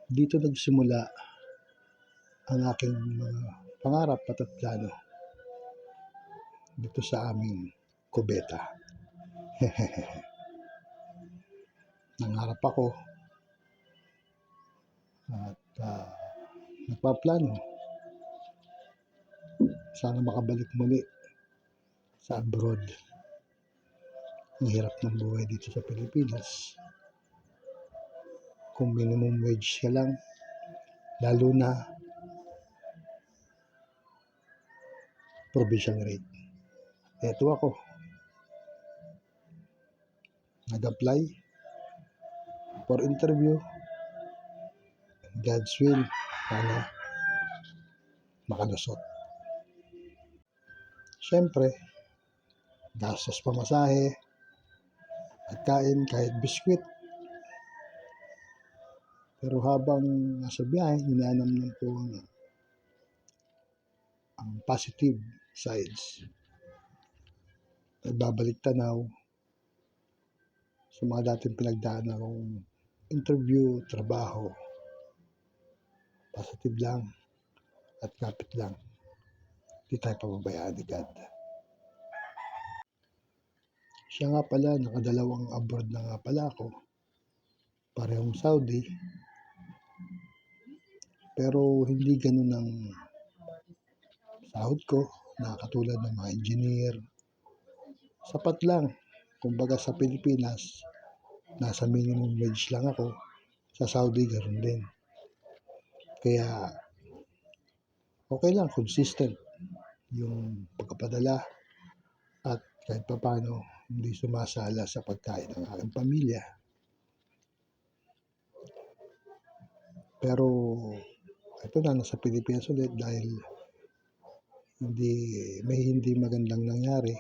Dito nagsimula ang aking mga pangarap at plano dito sa aming kubeta. Nangarap ako at nagpaplano sana makabalik muli sa abroad. Ang hirap ng buhay dito sa Pilipinas. Kung minimum wage ka lang, lalo na provincial rate. Eto ako, nag-apply for interview. God's will, sana makalusot. Siyempre, gastos pamasahe, pagkain, kahit biskwit. Pero habang nasa biyahe, hinahanap ko ang positive sides. Nagbabalik tanaw sa mga dating pinagdaan akong interview, trabaho. Positive lang at kapit lang. Hindi tayo pababayaan ni God. Siya nga pala, nakadalawang abroad na nga pala ako. Parehong Saudi. Pero hindi ganun ang sahod ko na katulad ng mga engineer. Sapat lang. Kumbaga sa Pilipinas, nasa minimum wage lang ako. Sa Saudi, ganoon din. Kaya, okay lang, consistent yung pagkapadala at kahit pa paano hindi sumasala sa pagkain ng aking pamilya. Pero ito na, nasa Pilipinas ulit dahil hindi magandang nangyari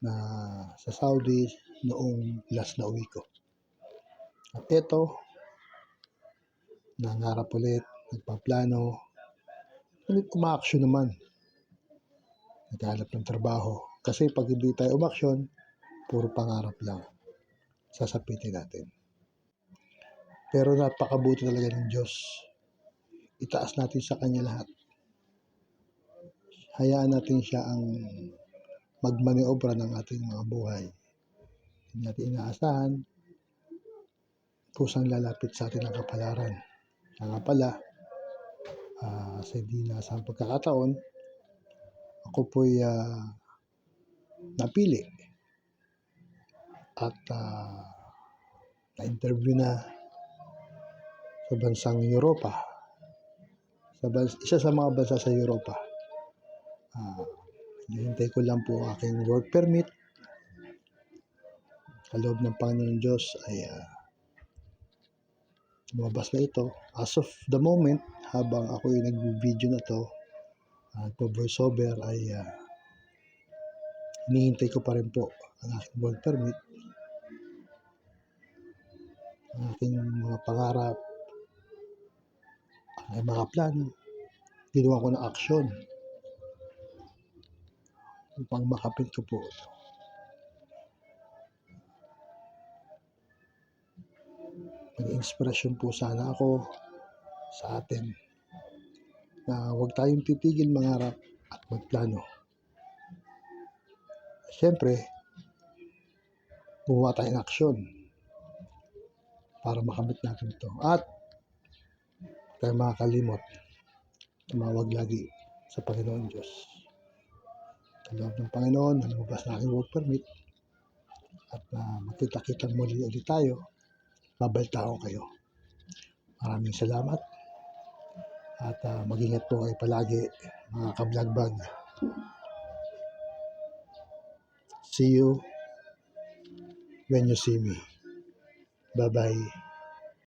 na sa Saudi noong last na uwi ko. At ito, nangarap ulit, nagpaplano, ulit umaaksyon naman. Naghanap ng trabaho. Kasi pag hindi tayo umaksyon, puro pangarap lang. Sasapitin natin. Pero napakabuti talaga ng Diyos. Itaas natin sa Kanya lahat. Hayaan natin siya ang magmaniobra ng ating mga buhay. Hindi natin inaasahan, kusang lalapit sa atin ang kapalaran. Kaya nga pala, sa hindi inaasahang pagkakataon, ako po'y napili at na-interview na sa bansang Europa. Isa sa mga bansa sa Europa. Hinihintay ko lang po ang aking work permit. Sa loob ng Panginoon Diyos ay lumabas na ito. As of the moment, habang ako ay nag-video na ito, voiceover ay hinihintay ko pa rin po ang aking work permit. Ang aking mga pangarap, ang mga plano, ginawa ko ng aksyon upang makapit ko po ito. Mag-inspirasyon po sana ako sa atin na huwag tayong titigil mangarap at magplano. Siyempre, gumawa tayo ng aksyon para makamit natin ito. At tayo makakalimot, tumawag lagi sa Panginoon Diyos. Sa loob ng Panginoon, lumabas na aking work permit at makita-kitang muli ulit tayo. Babalita ko kayo. Maraming salamat at mag-ingat po kayo palagi, mga kablagbag. See you when you see me. Bye-bye.